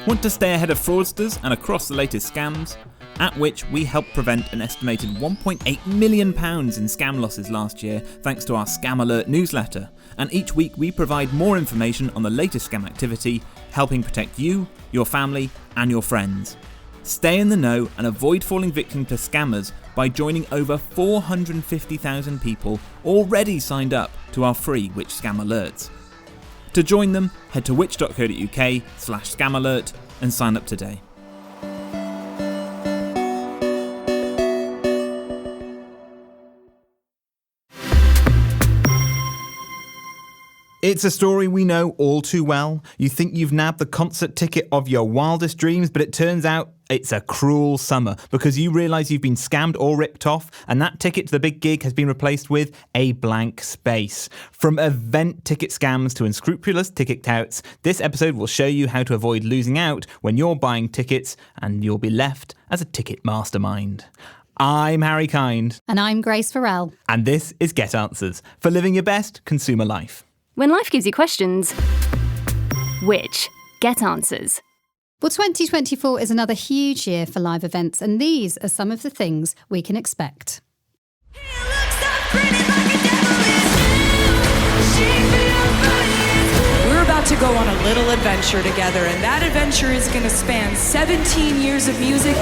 Want to stay ahead of fraudsters and across the latest scams? At Which, we helped prevent an estimated £1.8 million in scam losses last year thanks to our Scam Alert newsletter. And each week we provide more information on the latest scam activity, helping protect you, your family and your friends. Stay in the know and avoid falling victim to scammers by joining over 450,000 people already signed up to our free Which Scam Alerts. To join them, head to which.co.uk/scamalert and sign up today. It's a story we know all too well. You think you've nabbed the concert ticket of your wildest dreams, but it turns out it's a cruel summer because you realise you've been scammed or ripped off, and that ticket to the big gig has been replaced with a blank space. From event ticket scams to unscrupulous ticket touts, this episode will show you how to avoid losing out when you're buying tickets, and you'll be left as a ticket mastermind. I'm Harry Kind. And I'm Grace Farrell. And this is Get Answers for living your best consumer life. When life gives you questions, Which? Get Answers. Well, 2024 is another huge year for live events, and these are some of the things we can expect. We're about to go on a little adventure together, and that adventure is going to span 17 years of music.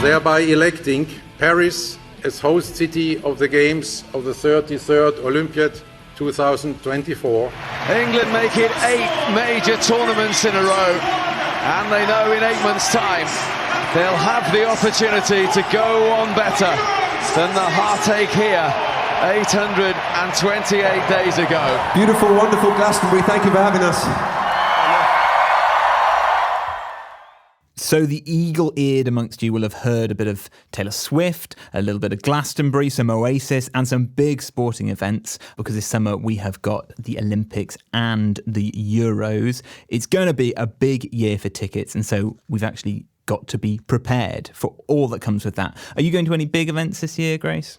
Thereby electing Paris as host city of the Games of the 33rd Olympiad 2024. England make it 8 major tournaments in a row, and they know in 8 months' time they'll have the opportunity to go on better than the heartache here 828 days ago. Beautiful, wonderful Glastonbury, thank you for having us. So the eagle-eared amongst you will have heard a bit of Taylor Swift, a little bit of Glastonbury, some Oasis and some big sporting events, because this summer we have got the Olympics and the Euros. It's going to be a big year for tickets, and so we've actually got to be prepared for all that comes with that. Are you going to any big events this year, Grace?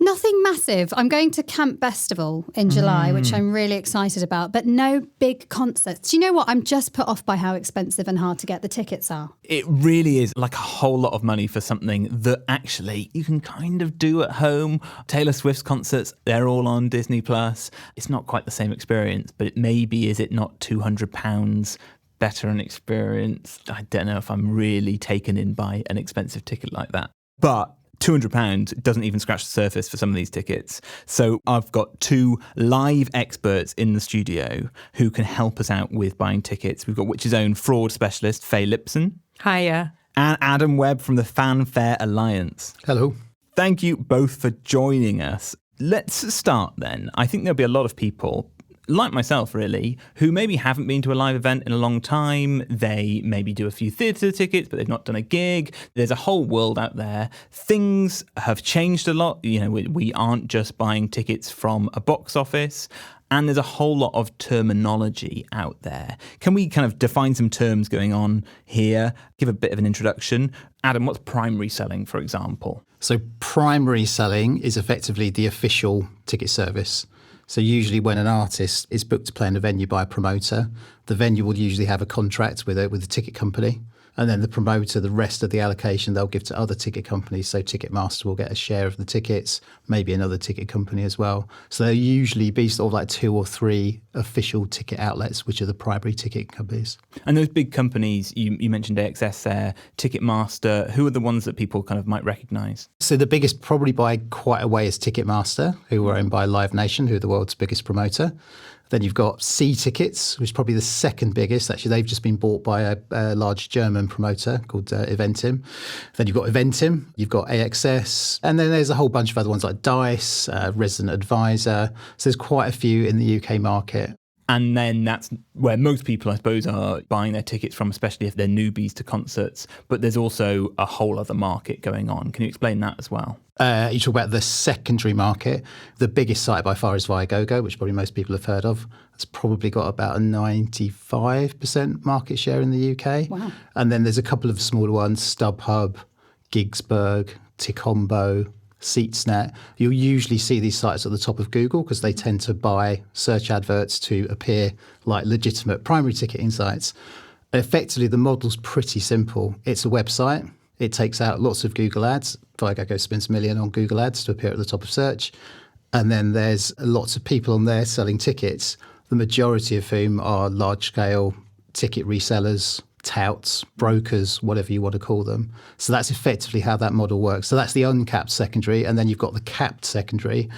Nothing massive. I'm going to Camp Festival in July, which I'm really excited about, but no big concerts. Do you know what? I'm just put off by how expensive and hard to get the tickets are. It really is like a whole lot of money for something that actually you can kind of do at home. Taylor Swift's concerts, they're all on Disney Plus. It's not quite the same experience, but it maybe is it not £200 better an experience? I don't know if I'm really taken in by an expensive ticket like that. But £200 doesn't even scratch the surface for some of these tickets. So I've got two live experts in the studio who can help us out with buying tickets. We've got Which's own fraud specialist, Faye Lipson. Hiya. And Adam Webb from the Fanfare Alliance. Hello. Thank you both for joining us. Let's start then. I think there'll be a lot of people, like myself really, who maybe haven't been to a live event in a long time. They maybe do a few theatre tickets, but they've not done a gig. There's a whole world out there. Things have changed a lot. You know, we aren't just buying tickets from a box office. And there's a whole lot of terminology out there. Can we kind of define some terms going on here? Give a bit of an introduction. Adam, what's primary selling, for example? So primary selling is effectively the official ticket service. So usually when an artist is booked to play in a venue by a promoter, the venue will usually have a contract with a ticket company. And then the promoter, the rest of the allocation, they'll give to other ticket companies. So Ticketmaster will get a share of the tickets, maybe another ticket company as well. So there'll usually be sort of like 2 or 3 official ticket outlets, which are the primary ticket companies. And those big companies, you mentioned AXS there, Ticketmaster, who are the ones that people kind of might recognise? So the biggest probably by quite a way is Ticketmaster, who are owned by Live Nation, who are the world's biggest promoter. Then you've got C Tickets, which is probably the second biggest. Actually, they've just been bought by a large German promoter called Eventim. Then you've got Eventim, you've got AXS, and then there's a whole bunch of other ones like Dice, Resident Advisor. So there's quite a few in the UK market. And then that's where most people, I suppose, are buying their tickets from, especially if they're newbies to concerts. But there's also a whole other market going on. Can you explain that as well? You talk about the secondary market. The biggest site by far is Viagogo, which probably most people have heard of. It's probably got about a 95% market share in the UK. Wow. And then there's a couple of smaller ones, StubHub, Gigsburg, Ticombo, SeatsNet, you'll usually see these sites at the top of Google because they tend to buy search adverts to appear like legitimate primary ticketing sites. Effectively, the model's pretty simple. It's a website. It takes out lots of Google ads. Viagogo spends $1 million on Google ads to appear at the top of search. And then there's lots of people on there selling tickets, the majority of whom are large-scale ticket resellers, touts, brokers, whatever you want to call them. So that's effectively how that model works. So that's the uncapped secondary. And then you've got the capped secondary,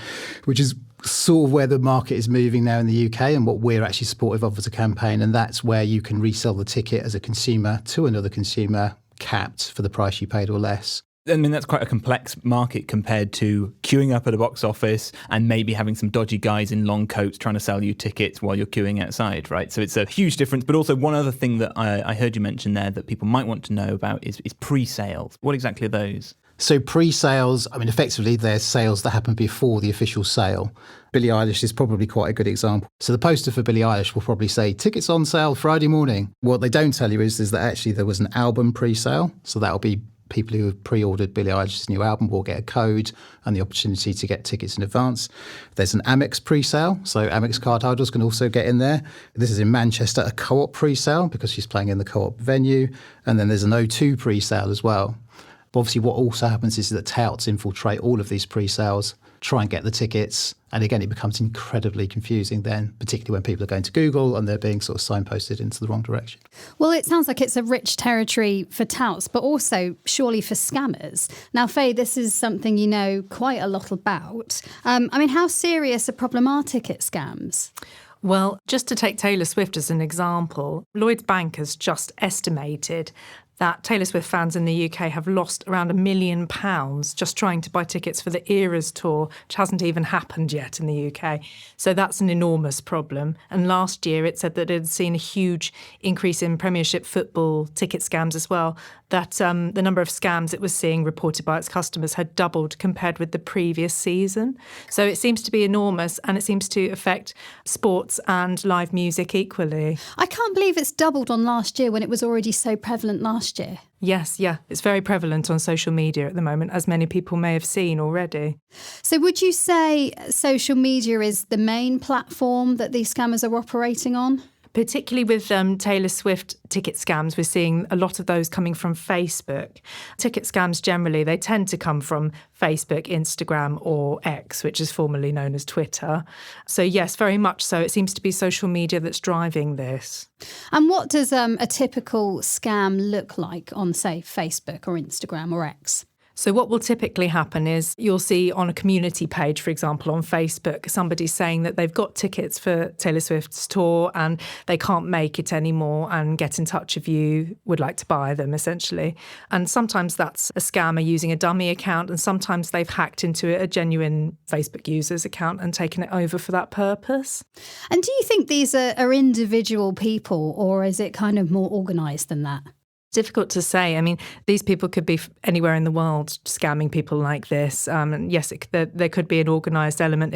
which is sort of where the market is moving now in the UK and what we're actually supportive of as a campaign. And that's where you can resell the ticket as a consumer to another consumer, capped for the price you paid or less. I mean, that's quite a complex market compared to queuing up at a box office and maybe having some dodgy guys in long coats trying to sell you tickets while you're queuing outside, right? So it's a huge difference. But also one other thing that I heard you mention there that people might want to know about is pre-sales. What exactly are those? So pre-sales, I mean, effectively, they're sales that happen before the official sale. Billie Eilish is probably quite a good example. So the poster for Billie Eilish will probably say, tickets on sale Friday morning. What they don't tell you is that actually there was an album pre-sale. So that'll be people who have pre-ordered Billie Eilish's new album will get a code and the opportunity to get tickets in advance. There's an Amex pre-sale, so Amex card holders can also get in there. This is in Manchester, a Co-op pre-sale because she's playing in the Co-op venue. And then there's an O2 pre-sale as well. But obviously what also happens is that touts infiltrate all of these pre-sales, try and get the tickets. And again, it becomes incredibly confusing then, particularly when people are going to Google and they're being sort of signposted into the wrong direction. Well, it sounds like it's a rich territory for touts, but also surely for scammers. Now, Faye, this is something you know quite a lot about. I mean, how serious a problem are ticket scams? Well, just to take Taylor Swift as an example, Lloyds Bank has just estimated that Taylor Swift fans in the UK have lost around £1 million just trying to buy tickets for the Eras tour, which hasn't even happened yet in the UK. So that's an enormous problem. And last year it said that it had seen a huge increase in Premiership football ticket scams as well, that the number of scams it was seeing reported by its customers had doubled compared with the previous season. So it seems to be enormous and it seems to affect sports and live music equally. I can't believe it's doubled on last year when it was already so prevalent last year. Yes, yeah. It's very prevalent on social media at the moment, as many people may have seen already. So would you say social media is the main platform that these scammers are operating on? Particularly with Taylor Swift ticket scams, we're seeing a lot of those coming from Facebook. Ticket scams generally, they tend to come from Facebook, Instagram or X, which is formerly known as Twitter. So yes, very much so. It seems to be social media that's driving this. And what does a typical scam look like on, say, Facebook or Instagram or X? So what will typically happen is you'll see on a community page, for example, on Facebook, somebody saying that they've got tickets for Taylor Swift's tour and they can't make it anymore and get in touch if you would like to buy them, essentially. And sometimes that's a scammer using a dummy account and sometimes they've hacked into a genuine Facebook user's account and taken it over for that purpose. And do you think these are individual people or is it kind of more organised than that? Difficult to say. I mean, these people could be anywhere in the world scamming people like this. And yes, there could be an organised element.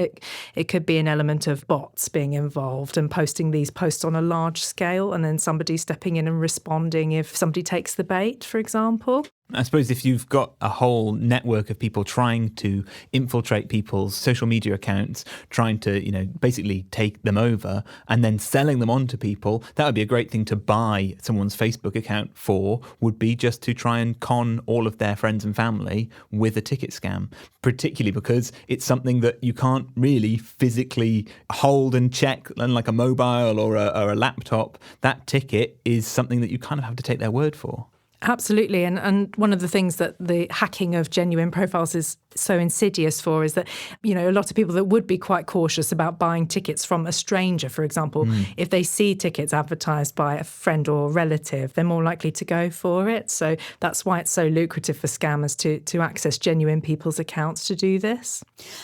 It could be an element of bots being involved and posting these posts on a large scale and then somebody stepping in and responding if somebody takes the bait, for example. I suppose if you've got a whole network of people trying to infiltrate people's social media accounts, trying to, basically take them over and then selling them on to people, that would be a great thing to buy someone's Facebook account for, would be just to try and con all of their friends and family with a ticket scam, particularly because it's something that you can't really physically hold and check unlike a mobile or a laptop. That ticket is something that you kind of have to take their word for. Absolutely. And one of the things that the hacking of genuine profiles is so insidious for is that, a lot of people that would be quite cautious about buying tickets from a stranger, for example, if they see tickets advertised by a friend or relative, they're more likely to go for it. So that's why it's so lucrative for scammers to access genuine people's accounts to do this.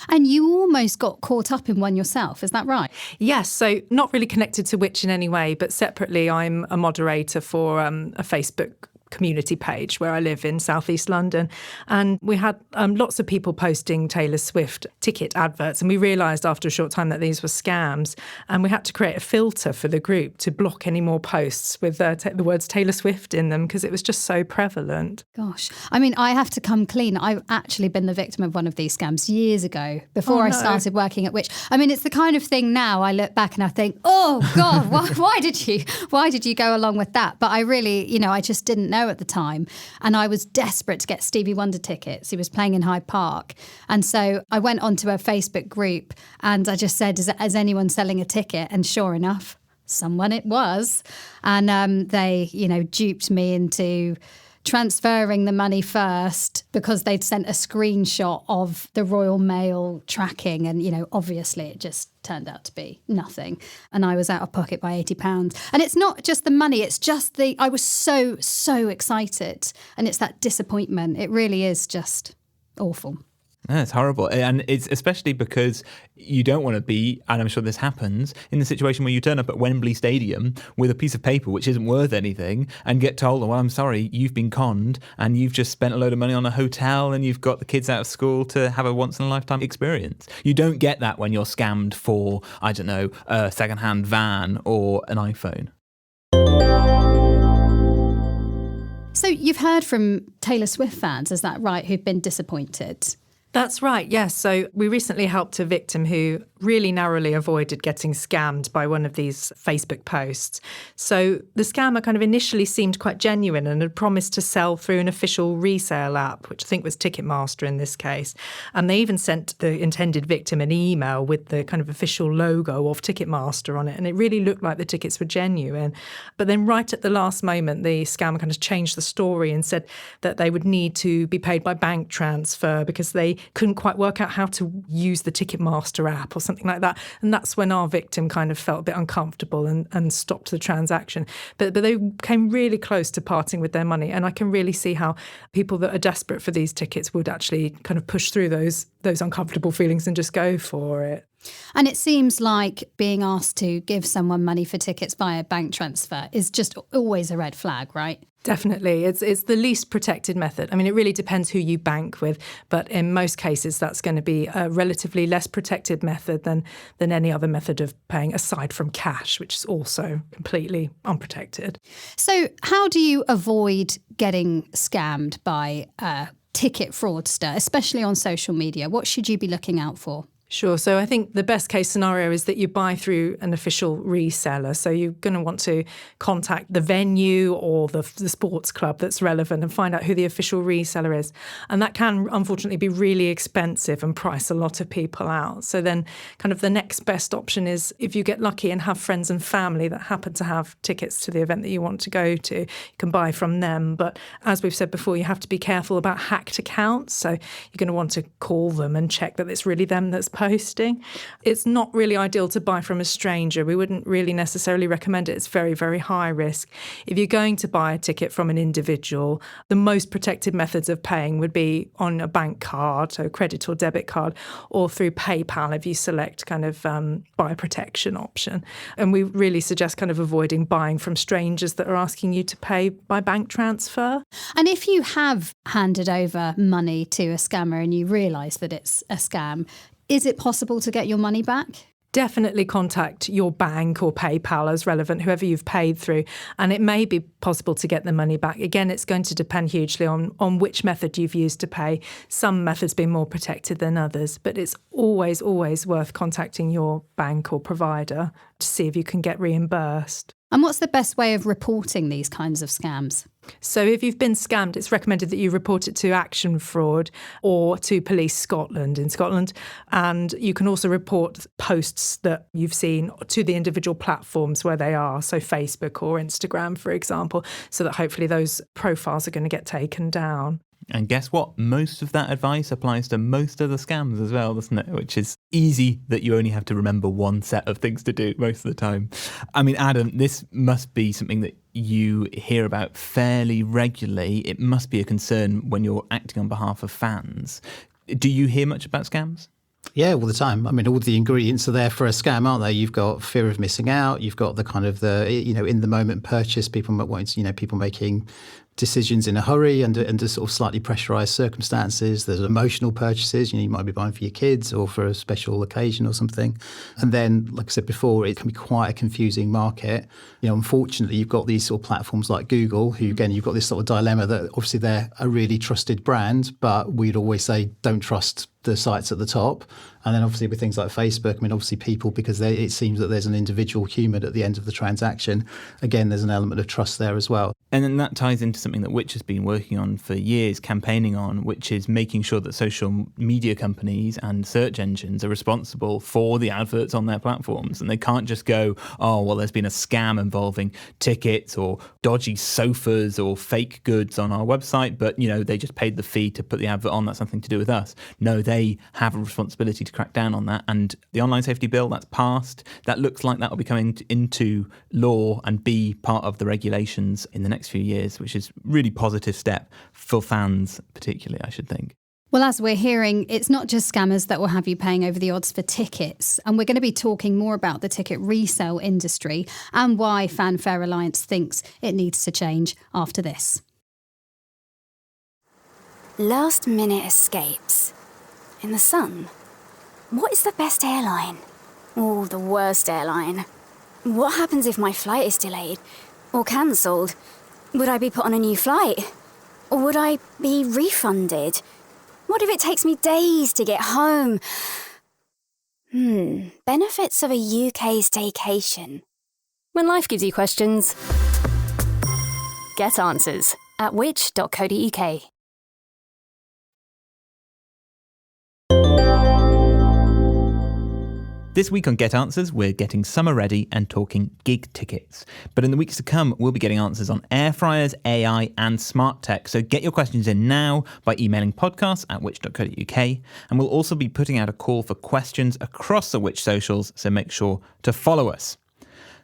And you almost got caught up in one yourself, is that right? Yes. So not really connected to Which in any way, but separately I'm a moderator for a Facebook community page where I live in southeast London. And we had lots of people posting Taylor Swift ticket adverts. And we realised after a short time that these were scams. And we had to create a filter for the group to block any more posts with the words Taylor Swift in them because it was just so prevalent. Gosh, I mean, I have to come clean. I've actually been the victim of one of these scams years ago before I started working at Which. I mean, it's the kind of thing now I look back and I think, oh God, why did you go along with that? But I really, I just didn't know at the time. And I was desperate to get Stevie Wonder tickets. He was playing in Hyde Park. And so I went onto a Facebook group and I just said, is anyone selling a ticket? And sure enough, someone it was. And they, duped me into transferring the money first because they'd sent a screenshot of the Royal Mail tracking and, obviously it just turned out to be nothing. And I was out of pocket by £80. And it's not just the money, it's just I was so excited. And it's that disappointment. It really is just awful. No, it's horrible. And it's especially because you don't want to be, and I'm sure this happens, in the situation where you turn up at Wembley Stadium with a piece of paper which isn't worth anything and get told, well, I'm sorry, you've been conned and you've just spent a load of money on a hotel and you've got the kids out of school to have a once-in-a-lifetime experience. You don't get that when you're scammed for, I don't know, a second-hand van or an iPhone. So you've heard from Taylor Swift fans, is that right, who've been disappointed? That's right, yes. So we recently helped a victim who really narrowly avoided getting scammed by one of these Facebook posts. So the scammer kind of initially seemed quite genuine and had promised to sell through an official resale app, which I think was Ticketmaster in this case. And they even sent the intended victim an email with the kind of official logo of Ticketmaster on it. And it really looked like the tickets were genuine. But then right at the last moment, the scammer kind of changed the story and said that they would need to be paid by bank transfer because they couldn't quite work out how to use the Ticketmaster app or something like that. And that's when our victim kind of felt a bit uncomfortable and stopped the transaction. But they came really close to parting with their money. And I can really see how people that are desperate for these tickets would actually kind of push through those uncomfortable feelings and just go for it. And it seems like being asked to give someone money for tickets via bank transfer is just always a red flag, right? Definitely. It's the least protected method. I mean, it really depends who you bank with, but in most cases, that's going to be a relatively less protected method than any other method of paying aside from cash, which is also completely unprotected. So how do you avoid getting scammed by a ticket fraudster, especially on social media? What should you be looking out for? Sure. So I think the best case scenario is that you buy through an official reseller. So you're going to want to contact the venue or the sports club that's relevant and find out who the official reseller is. And that can unfortunately be really expensive and price a lot of people out. So then kind of the next best option is if you get lucky and have friends and family that happen to have tickets to the event that you want to go to, you can buy from them. But as we've said before, you have to be careful about hacked accounts. So you're going to want to call them and check that it's really them that's posting. It's not really ideal to buy from a stranger. We wouldn't really necessarily recommend it. It's very, very high risk. If you're going to buy a ticket from an individual, the most protected methods of paying would be on a bank card, so credit or debit card, or through PayPal if you select kind of buy protection option. And we really suggest kind of avoiding buying from strangers that are asking you to pay by bank transfer. And if you have handed over money to a scammer and you realise that it's a scam, is it possible to get your money back? Definitely contact your bank or PayPal as relevant, whoever you've paid through, and it may be possible to get the money back. Again, it's going to depend hugely on which method you've used to pay. Some methods being more protected than others, but it's always worth contacting your bank or provider to see if you can get reimbursed. And what's the best way of reporting these kinds of scams? So if you've been scammed, it's recommended that you report it to Action Fraud or to Police Scotland in Scotland. And you can also report posts that you've seen to the individual platforms where they are, so Facebook or Instagram, for example, so that hopefully those profiles are going to get taken down. And guess what? Most of that advice applies to most of the scams as well, doesn't it? Which is easy that you only have to remember one set of things to do most of the time. I mean, Adam, this must be something that you hear about fairly regularly. It must be a concern when you're acting on behalf of fans. Do you hear much about scams? Yeah, all the time. I mean, all the ingredients are there for a scam, aren't they? You've got fear of missing out. You've got the kind of in the moment purchase, people wanting to, people making decisions in a hurry under sort of slightly pressurised circumstances. There's emotional purchases, you might be buying for your kids or for a special occasion or something. And then, like I said before, it can be quite a confusing market. Unfortunately, you've got these sort of platforms like Google, who, again, you've got this sort of dilemma that obviously they're a really trusted brand, but we'd always say don't trust the sites at the top. And then obviously with things like Facebook, obviously people, because it seems that there's an individual human at the end of the transaction. Again, there's an element of trust there as well. And then that ties into something that Which has been working on for years, campaigning on, which is making sure that social media companies and search engines are responsible for the adverts on their platforms. And they can't just go, oh, well, there's been a scam involving tickets or dodgy sofas or fake goods on our website, but, they just paid the fee to put the advert on. That's nothing to do with us. No, they have a responsibility to crack down on that. And the online safety bill, that's passed. That looks like that will be coming into law and be part of the regulations in the next few years, which is really positive step for fans, particularly, I should think. Well, as we're hearing, it's not just scammers that will have you paying over the odds for tickets. And we're going to be talking more about the ticket resale industry and why Fanfare Alliance thinks it needs to change after this. Last minute escapes. In the sun. What is the best airline? Or the worst airline? What happens if my flight is delayed or cancelled? Would I be put on a new flight? Or would I be refunded? What if it takes me days to get home? Benefits of a UK staycation. When life gives you questions, get answers at which.co.uk. This week on Get Answers, we're getting summer ready and talking gig tickets. But in the weeks to come, we'll be getting answers on air fryers, AI and smart tech. So get your questions in now by emailing podcasts@which.co.uk. And we'll also be putting out a call for questions across the Which socials, so make sure to follow us.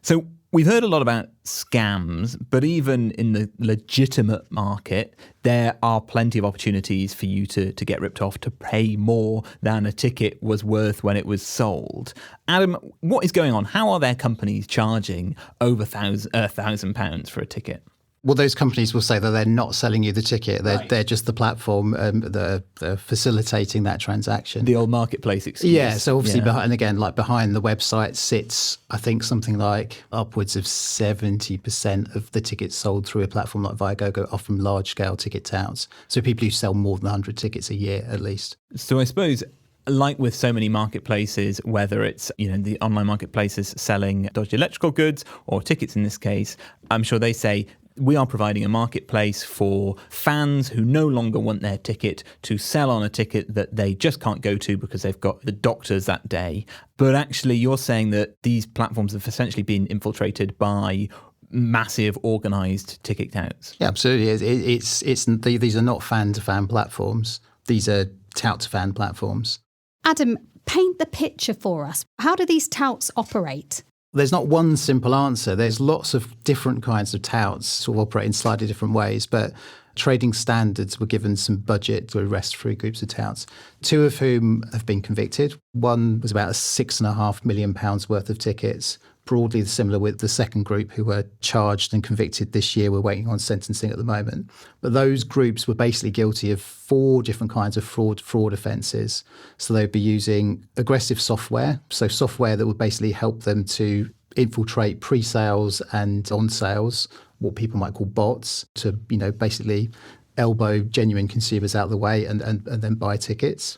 So we've heard a lot about scams, but even in the legitimate market, there are plenty of opportunities for you to get ripped off, to pay more than a ticket was worth when it was sold. Adam, what is going on? How are their companies charging over £1,000 for a ticket? Well, those companies will say that they're not selling you the ticket. They're just the platform that are facilitating that transaction. The old marketplace excuse. Yeah, so obviously, behind the website sits, I think, something like upwards of 70% of the tickets sold through a platform like Viagogo are from large-scale ticket touts. So people who sell more than 100 tickets a year, at least. So I suppose, like with so many marketplaces, whether it's the online marketplaces selling dodgy electrical goods or tickets in this case, I'm sure they say, we are providing a marketplace for fans who no longer want their ticket to sell on a ticket that they just can't go to because they've got the doctors that day. But actually, you're saying that these platforms have essentially been infiltrated by massive organised ticket touts. Yeah, absolutely. These are not fan-to-fan platforms. These are tout-to-fan platforms. Adam, paint the picture for us. How do these touts operate? There's not one simple answer. There's lots of different kinds of touts sort of operate in slightly different ways, but trading standards were given some budget to arrest 3 groups of touts, 2 of whom have been convicted. One was about £6.5 million worth of tickets, broadly similar with the second group who were charged and convicted this year. We're waiting on sentencing at the moment. But those groups were basically guilty of 4 different kinds of fraud offences. So they'd be using aggressive software, so software that would basically help them to infiltrate pre-sales and on-sales, what people might call bots, to basically elbow genuine consumers out of the way and then buy tickets.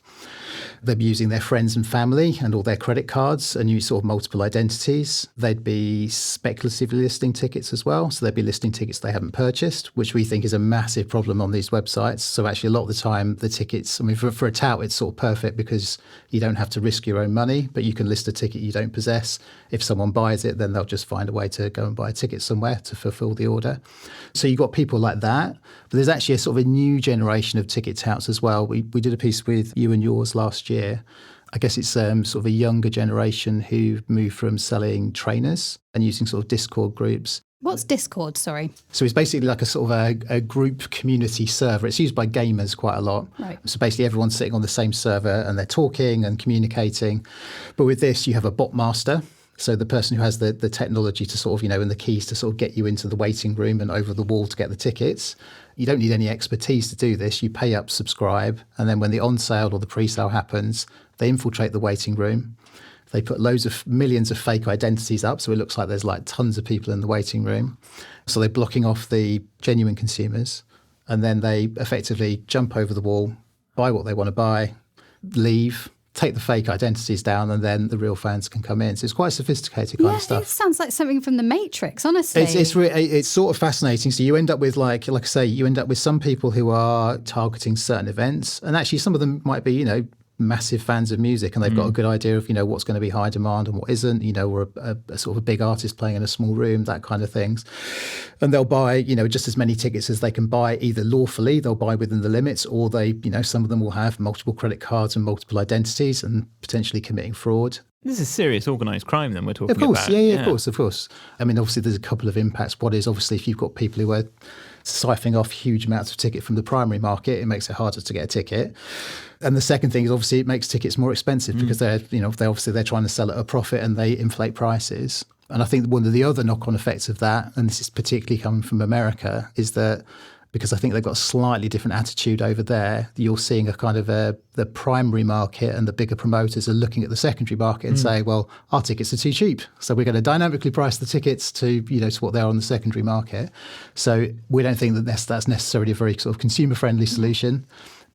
They'd be using their friends and family and all their credit cards and use sort of multiple identities. They'd be speculatively listing tickets as well. So they'd be listing tickets they haven't purchased, which we think is a massive problem on these websites. So actually a lot of the time the tickets, for a tout, it's sort of perfect because you don't have to risk your own money, but you can list a ticket you don't possess. If someone buys it, then they'll just find a way to go and buy a ticket somewhere to fulfill the order. So you've got people like that. But there's actually a sort of a new generation of ticket touts as well. We did a piece with You and Yours last year. I guess it's sort of a younger generation who moved from selling trainers and using sort of Discord groups. What's Discord, sorry? So it's basically like a sort of a group community server. It's used by gamers quite a lot. Right. So basically everyone's sitting on the same server and they're talking and communicating. But with this, you have a bot master. So the person who has the technology to sort of, and the keys to sort of get you into the waiting room and over the wall to get the tickets. You don't need any expertise to do this. You pay up, subscribe, and then when the on-sale or the pre-sale happens, they infiltrate the waiting room. They put millions of fake identities up, so it looks like there's like tons of people in the waiting room. So they're blocking off the genuine consumers, and then they effectively jump over the wall, buy what they want to buy, leave, take the fake identities down, and then the real fans can come in. So it's quite sophisticated kind of stuff. It sounds like something from The Matrix, honestly. It's sort of fascinating. So you end up with, like I say, you end up with some people who are targeting certain events, and actually some of them might be, massive fans of music, and they've got a good idea of, what's going to be high demand and what isn't, or a sort of a big artist playing in a small room, that kind of things. And they'll buy, just as many tickets as they can buy, either lawfully, they'll buy within the limits, or they, some of them will have multiple credit cards and multiple identities and potentially committing fraud. This is serious organised crime then we're talking about. Of course, yeah, of course. I mean, obviously there's a couple of impacts. What is, obviously, if you've got people who are siphoning off huge amounts of ticket from the primary market, it makes it harder to get a ticket. And the second thing is, obviously, it makes tickets more expensive because they're trying to sell at a profit and they inflate prices. And I think one of the other knock-on effects of that, and this is particularly coming from America, is that because I think they've got a slightly different attitude over there, you're seeing a kind of the primary market and the bigger promoters are looking at the secondary market and saying, well, our tickets are too cheap, so we're going to dynamically price the tickets to what they are on the secondary market. So we don't think that that's necessarily a very sort of consumer-friendly solution.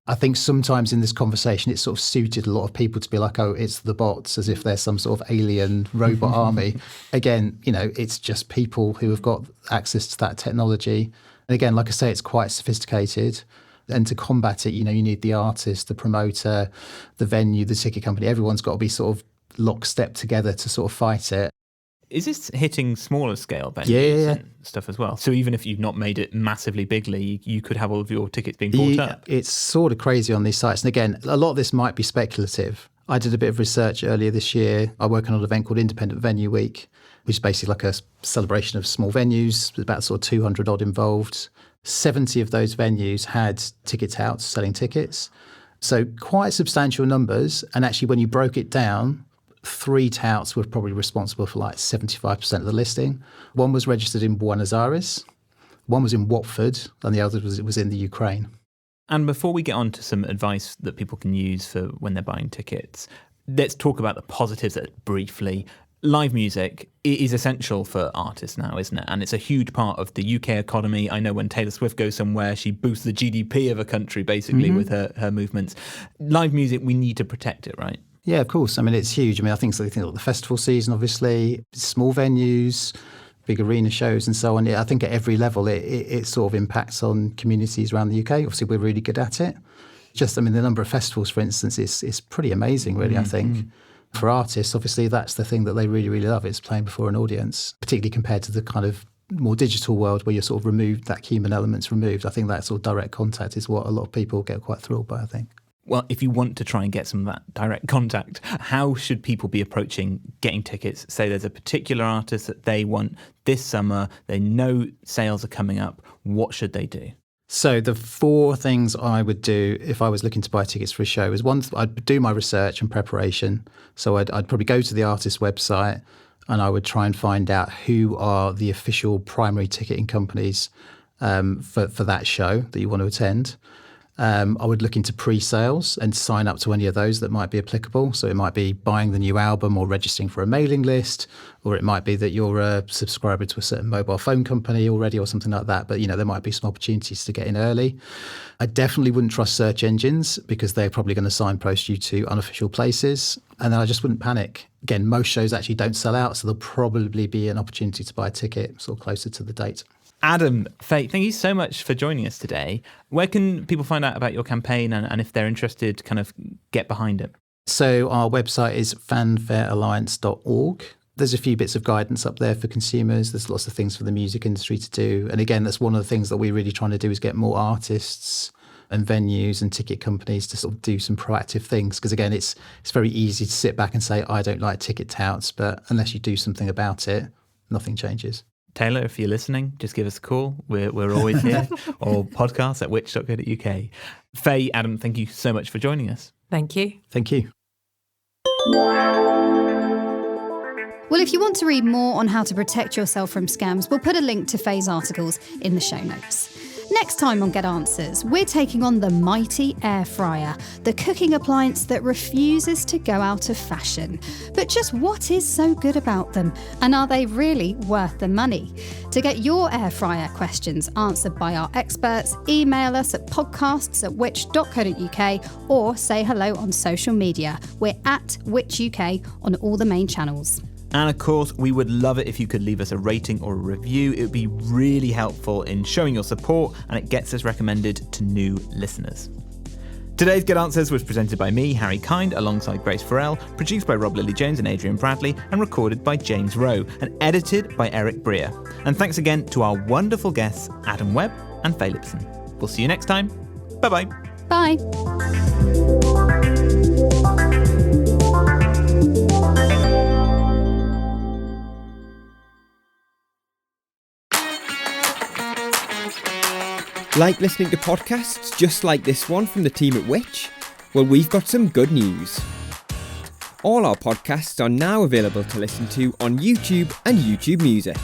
I think sometimes in this conversation, it's sort of suited a lot of people to be like, oh, it's the bots, as if there's some sort of alien robot army. Again, it's just people who have got access to that technology. And again, like I say, it's quite sophisticated. And to combat it, you need the artist, the promoter, the venue, the ticket company. Everyone's got to be sort of lockstep together to sort of fight it. Is this hitting smaller scale venues and stuff as well? So even if you've not made it massively bigly, you could have all of your tickets being bought up? It's sort of crazy on these sites. And again, a lot of this might be speculative. I did a bit of research earlier this year. I work on an event called Independent Venue Week, which is basically like a celebration of small venues. There's about sort of 200 odd involved. 70 of those venues had ticket touts selling tickets. So quite substantial numbers. And actually, when you broke it down, 3 touts were probably responsible for like 75% of the listing. One was registered in Buenos Aires, one was in Watford, and the other was in the Ukraine. And before we get on to some advice that people can use for when they're buying tickets, let's talk about the positives briefly. Live music is essential for artists now, isn't it? And it's a huge part of the UK economy. I know when Taylor Swift goes somewhere, she boosts the GDP of a country, basically, with her movements. Live music, we need to protect it, right? Yeah, of course. I mean, it's huge. I mean, I think the festival season, obviously, small venues, big arena shows and so on. Yeah, I think at every level, it sort of impacts on communities around the UK. Obviously, we're really good at it. The number of festivals, for instance, is pretty amazing, really, I think. For artists, obviously, that's the thing that they really, really love, is playing before an audience, particularly compared to the kind of more digital world where you're sort of removed, that human element's removed. I think that sort of direct contact is what a lot of people get quite thrilled by, I think. Well, if you want to try and get some of that direct contact, how should people be approaching getting tickets? Say there's a particular artist that they want this summer, they know sales are coming up. What should they do? So the 4 things I would do if I was looking to buy tickets for a show is, one, I'd do my research and preparation. So I'd probably go to the artist's website and I would try and find out who are the official primary ticketing companies for that show that you want to attend. I would look into pre-sales and sign up to any of those that might be applicable. So it might be buying the new album or registering for a mailing list, or it might be that you're a subscriber to a certain mobile phone company already or something like that. But, there might be some opportunities to get in early. I definitely wouldn't trust search engines because they're probably going to signpost you to unofficial places. And then I just wouldn't panic. Again, most shows actually don't sell out, so there'll probably be an opportunity to buy a ticket sort of closer to the date. Adam, Faye, thank you so much for joining us today. Where can people find out about your campaign and if they're interested, kind of get behind it? So our website is fanfarealliance.org. There's a few bits of guidance up there for consumers. There's lots of things for the music industry to do. And again, that's one of the things that we're really trying to do is get more artists and venues and ticket companies to sort of do some proactive things. Because again, it's very easy to sit back and say, I don't like ticket touts, but unless you do something about it, nothing changes. Taylor, if you're listening, just give us a call. We're always here. Or podcast at which.co.uk. Faye, Adam, thank you so much for joining us. Thank you. Thank you. Well, if you want to read more on how to protect yourself from scams, we'll put a link to Faye's articles in the show notes. Next time on Get Answers, we're taking on the mighty air fryer, the cooking appliance that refuses to go out of fashion. But just what is so good about them? And are they really worth the money? To get your air fryer questions answered by our experts, email us at podcasts@which.co.uk or say hello on social media. We're at WhitchUK on all the main channels. And of course, we would love it if you could leave us a rating or a review. It would be really helpful in showing your support, and it gets us recommended to new listeners. Today's Get Answers was presented by me, Harry Kind, alongside Grace Farrell, produced by Rob Lilly-Jones and Adrian Bradley, and recorded by James Rowe, and edited by Eric Breer. And thanks again to our wonderful guests, Adam Webb and Faye Lipson. We'll see you next time. Bye-bye. Bye. Like listening to podcasts just like this one from the team at Which? Well, we've got some good news. All our podcasts are now available to listen to on YouTube and YouTube Music.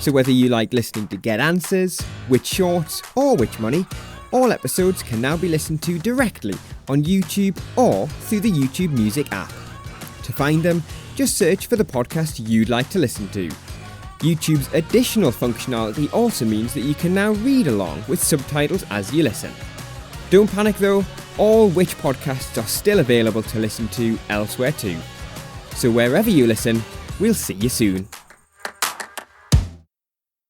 So whether you like listening to Get Answers, Which Shorts or Which Money, all episodes can now be listened to directly on YouTube or through the YouTube Music app. To find them, just search for the podcast you'd like to listen to. YouTube's additional functionality also means that you can now read along with subtitles as you listen. Don't panic though, all Which podcasts are still available to listen to elsewhere too. So wherever you listen, we'll see you soon.